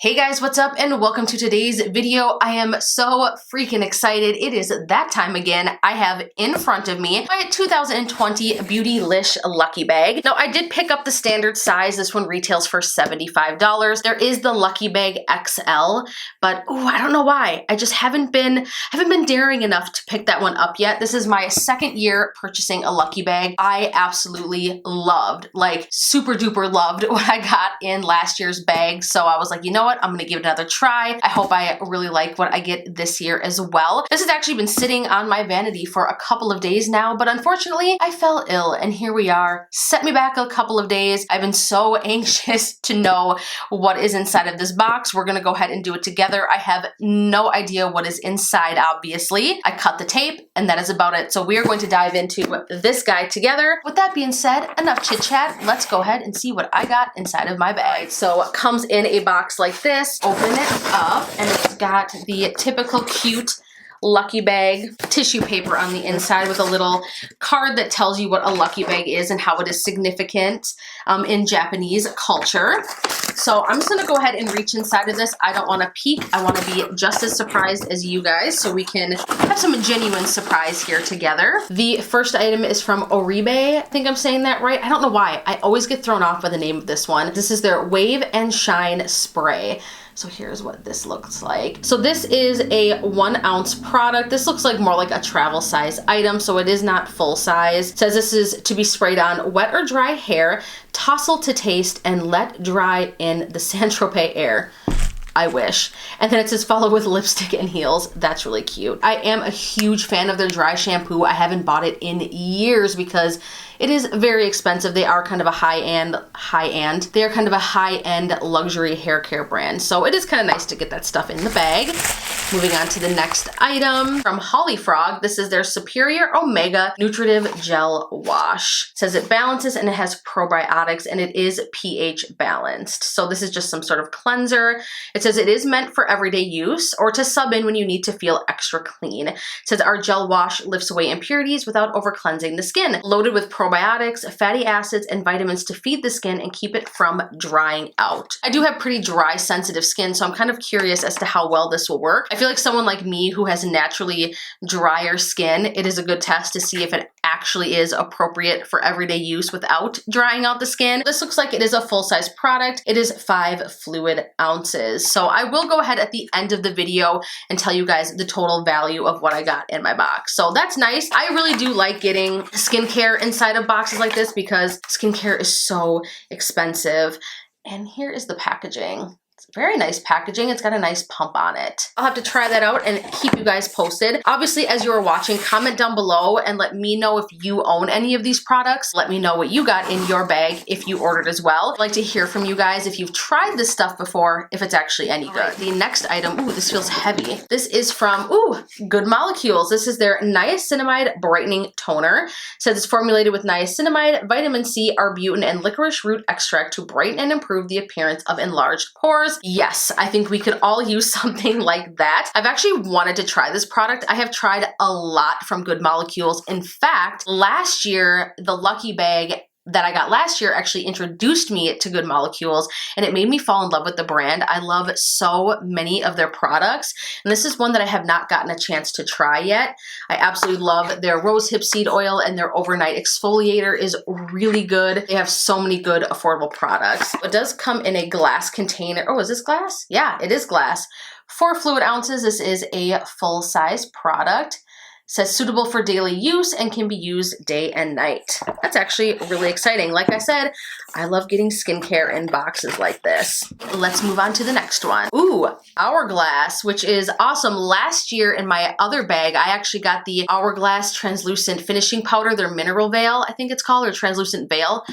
Hey guys, what's up and welcome to today's video. I am so freaking excited. It is that time again. I have in front of me my 2020 Beautylish Lucky Bag. Now I did pick up the standard size. This one retails for $75. There is the Lucky Bag XL, but I don't know why. I just haven't been daring enough to pick that one up yet. This is my second year purchasing a Lucky Bag. I absolutely loved, like super duper loved what I got in last year's bag. So I was like, you know what? I'm gonna give it another try. I hope I really like what I get this year as well. This has actually been sitting on my vanity for a couple of days now, but unfortunately I fell ill and here we are. Set me back a couple of days. I've been so anxious to know what is inside of this box. We're gonna go ahead and do it together. I have no idea what is inside, obviously. I cut the tape and that is about it. So we are going to dive into this guy together. With that being said, enough chit chat. Let's go ahead and see what I got inside of my bag. So it comes in a box like this. Open it up and it's got the typical cute Lucky Bag tissue paper on the inside with a little card that tells you what a Lucky Bag is and how it is significant in Japanese culture. So I'm just gonna go ahead and reach inside of this. I don't wanna peek. I wanna be just as surprised as you guys so we can have some genuine surprise here together. The first item is from Oribe. I think I'm saying that right. I don't know why. I always get thrown off by the name of this one. This is their Wave and Shine Spray. So here's what this looks like. So this is a 1 ounce product. This looks like more like a travel size item, so it is not full size. It says this is to be sprayed on wet or dry hair, tousle to taste, and let dry in the Saint-Tropez air. I wish. And then it says follow with lipstick and heels. That's really cute. I am a huge fan of their dry shampoo. I haven't bought it in years because it is very expensive. They are kind of a high-end luxury hair care brand. So it is kind of nice to get that stuff in the bag. Moving on to the next item from Holly Frog. This is their Superior Omega Nutritive Gel Wash. It says it balances and it has probiotics and it is pH balanced. So this is just some sort of cleanser. It says it is meant for everyday use or to sub in when you need to feel extra clean. It says our gel wash lifts away impurities without over cleansing the skin. Loaded with probiotics, fatty acids, and vitamins to feed the skin and keep it from drying out. I do have pretty dry, sensitive skin, so I'm kind of curious as to how well this will work. I feel like someone like me who has naturally drier skin, it is a good test to see if it actually is appropriate for everyday use without drying out the skin. This looks like it is a full-size product. It is 5 fluid ounces. So I will go ahead at the end of the video and tell you guys the total value of what I got in my box. So that's nice. I really do like getting skincare inside of boxes like this because skincare is so expensive. And here is the packaging. Very nice packaging. It's got a nice pump on it. I'll have to try that out and keep you guys posted. Obviously, as you are watching, comment down below and let me know if you own any of these products. Let me know what you got in your bag if you ordered as well. I'd like to hear from you guys if you've tried this stuff before, if it's actually any good. The next item, this feels heavy. This is from, Good Molecules. This is their Niacinamide Brightening Toner. It says it's formulated with niacinamide, vitamin C, arbutin, and licorice root extract to brighten and improve the appearance of enlarged pores. Yes, I think we could all use something like that. I've actually wanted to try this product. I have tried a lot from Good Molecules. In fact, last year, the Lucky Bag that I got last year actually introduced me to Good Molecules and it made me fall in love with the brand. I love so many of their products and this is one that I have not gotten a chance to try yet. I absolutely love their rosehip seed oil and their overnight exfoliator is really good. They have so many good affordable products. It does come in a glass container. Oh, is this glass? Yeah, it is glass. 4 fluid ounces. This is a full-size product. Says suitable for daily use and can be used day and night. That's actually really exciting. Like I said, I love getting skincare in boxes like this. Let's move on to the next one. Hourglass, which is awesome. Last year in my other bag, I actually got the Hourglass Translucent Finishing Powder, their Mineral Veil, I think it's called, or Translucent Veil.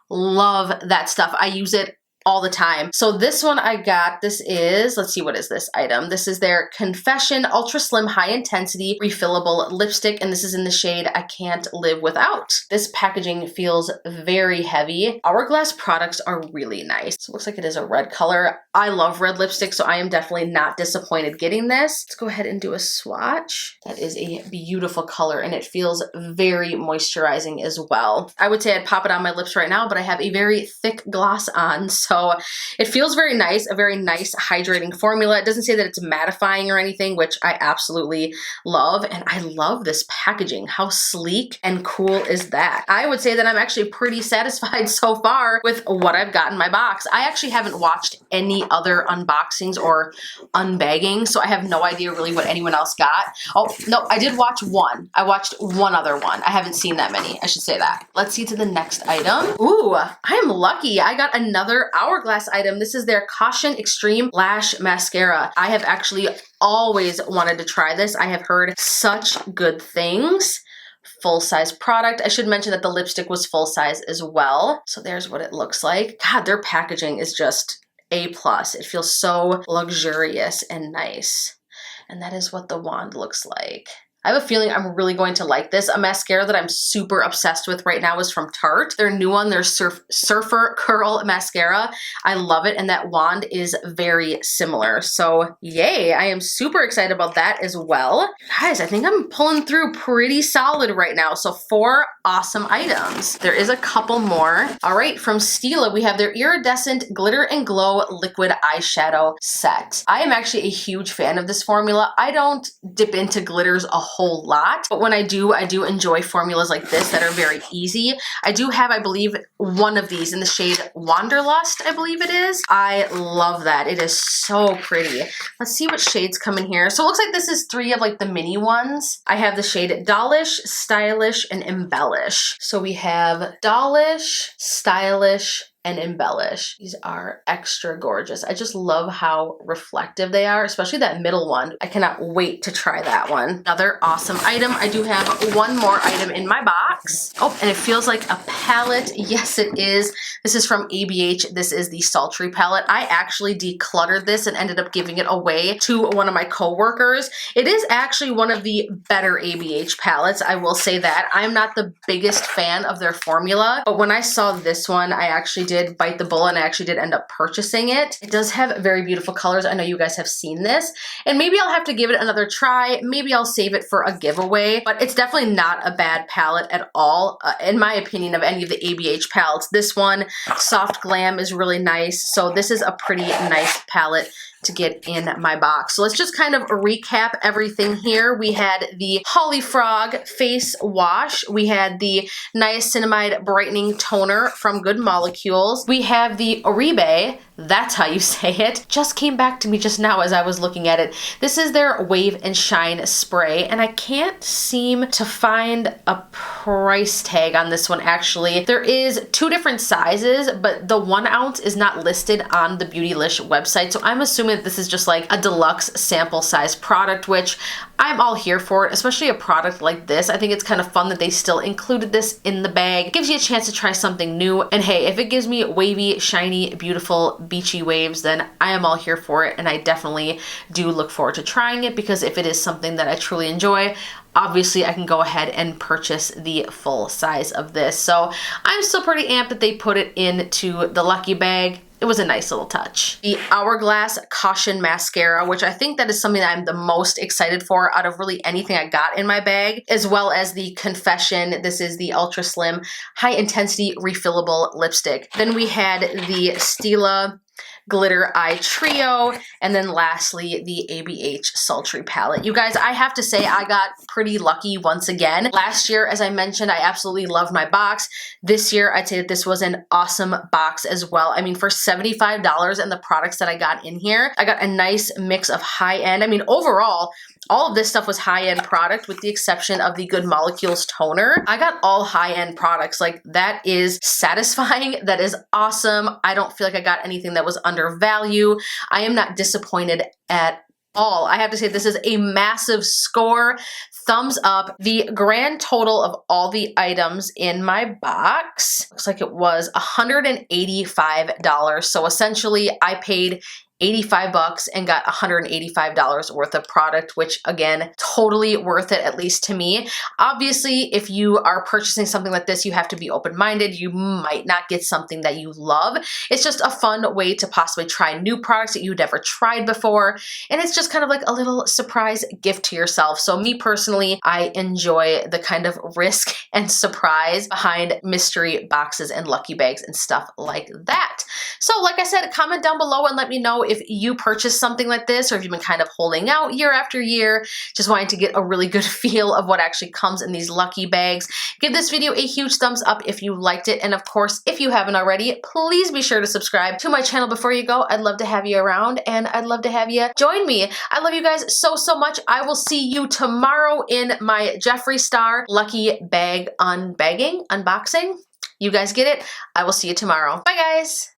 Love that stuff. I use it all the time. So this one I got, this is, let's see, what is this item? This is their Confession Ultra Slim High Intensity Refillable Lipstick, and this is in the shade I Can't Live Without. This packaging feels very heavy. Hourglass products are really nice. So it looks like it is a red color. I love red lipstick, so I am definitely not disappointed getting this. Let's go ahead and do a swatch. That is a beautiful color, and it feels very moisturizing as well. I would say I'd pop it on my lips right now, but I have a very thick gloss on, so So it feels very nice, a very nice hydrating formula. It doesn't say that it's mattifying or anything, which I absolutely love. And I love this packaging. How sleek and cool is that? I would say that I'm actually pretty satisfied so far with what I've got in my box. I actually haven't watched any other unboxings or unbagging, so I have no idea really what anyone else got. Oh, no, I did watch one. I watched one other one. I haven't seen that many, I should say that. Let's see to the next item. Ooh, I am lucky. I got another Hourglass item. This is their Caution Extreme Lash Mascara. I have actually always wanted to try this. I have heard such good things. Full-size product. I should mention that the lipstick was full-size as well. So there's what it looks like. God, their packaging is just A+. It feels so luxurious and nice. And that is what the wand looks like. I have a feeling I'm really going to like this. A mascara that I'm super obsessed with right now is from Tarte. Their new one, their Surfer Curl Mascara. I love it, and that wand is very similar. So yay, I am super excited about that as well. Guys, I think I'm pulling through pretty solid right now. So 4 awesome items. There is a couple more. All right, from Stila, we have their Iridescent Glitter and Glow Liquid Eyeshadow Set. I am actually a huge fan of this formula. I don't dip into glitters a whole lot, but when I do enjoy formulas like this that are very easy. I do have, I believe, one of these in the shade Wanderlust, I believe it is. I love that. It is so pretty. Let's see what shades come in here. So it looks like this is 3 of like the mini ones. I have the shade Dollish, Stylish, and Embellish. So we have Dollish, Stylish, and Embellish. These are extra gorgeous. I just love how reflective they are, especially that middle one. I cannot wait to try that one. Another awesome item. I do have one more item in my box. Oh, and it feels like a palette. Yes, it is. This is from ABH. This is the Sultry palette. I actually decluttered this and ended up giving it away to one of my coworkers. It is actually one of the better ABH palettes. I will say that. I'm not the biggest fan of their formula, but when I saw this one, I actually did bite the bullet and I actually did end up purchasing it. It does have very beautiful colors. I know you guys have seen this, and maybe I'll have to give it another try. Maybe I'll save it for a giveaway, but it's definitely not a bad palette at all, in my opinion, of any of the ABH palettes. This one, Soft Glam, is really nice. So this is a pretty nice palette to get in my box. So let's just kind of recap everything here. We had the Holly Frog face wash. We had the Niacinamide brightening toner from Good Molecules. We have the Oribe, that's how you say it, just came back to me just now as I was looking at it. This is their Wave and Shine spray, and I can't seem to find a price tag on this one actually. There is 2 different sizes, but the 1 ounce is not listed on the Beautylish website, so I'm assuming that this is just like a deluxe sample size product, which I'm all here for it, especially a product like this. I think it's kind of fun that they still included this in the bag. It gives you a chance to try something new, and hey, if it gives me wavy, shiny, beautiful, beachy waves, then I am all here for it, and I definitely do look forward to trying it, because if it is something that I truly enjoy, obviously I can go ahead and purchase the full size of this. So I'm still pretty amped that they put it into the Lucky Bag. It was a nice little touch. The Hourglass Caution Mascara, which I think that is something that I'm the most excited for out of really anything I got in my bag, as well as the Confession. This is the Ultra Slim High Intensity Refillable Lipstick. Then we had the Stila Glitter Eye Trio, and then lastly, the ABH Sultry palette. You guys, I have to say I got pretty lucky once again. Last year, as I mentioned, I absolutely loved my box. This year, I'd say that this was an awesome box as well. I mean, for $75 and the products that I got in here, I got a nice mix of high-end. I mean, overall, all of this stuff was high-end product with the exception of the Good Molecules toner. I got all high-end products. Like, that is satisfying. That is awesome. I don't feel like I got anything that was undervalued. I am not disappointed at all. I have to say this is a massive score. Thumbs up. The grand total of all the items in my box looks like it was $185. So essentially I paid 85 bucks and got $185 worth of product, which again, totally worth it, at least to me. Obviously, if you are purchasing something like this, you have to be open-minded. You might not get something that you love. It's just a fun way to possibly try new products that you've never tried before. And it's just kind of like a little surprise gift to yourself. So me personally, I enjoy the kind of risk and surprise behind mystery boxes and lucky bags and stuff like that. So like I said, comment down below and let me know if you purchased something like this, or if you've been kind of holding out year after year, just wanting to get a really good feel of what actually comes in these lucky bags. Give this video a huge thumbs up if you liked it. And of course, if you haven't already, please be sure to subscribe to my channel before you go. I'd love to have you around, and I'd love to have you join me. I love you guys so, so much. I will see you tomorrow in my Jeffree Star lucky bag unboxing. You guys get it? I will see you tomorrow. Bye guys.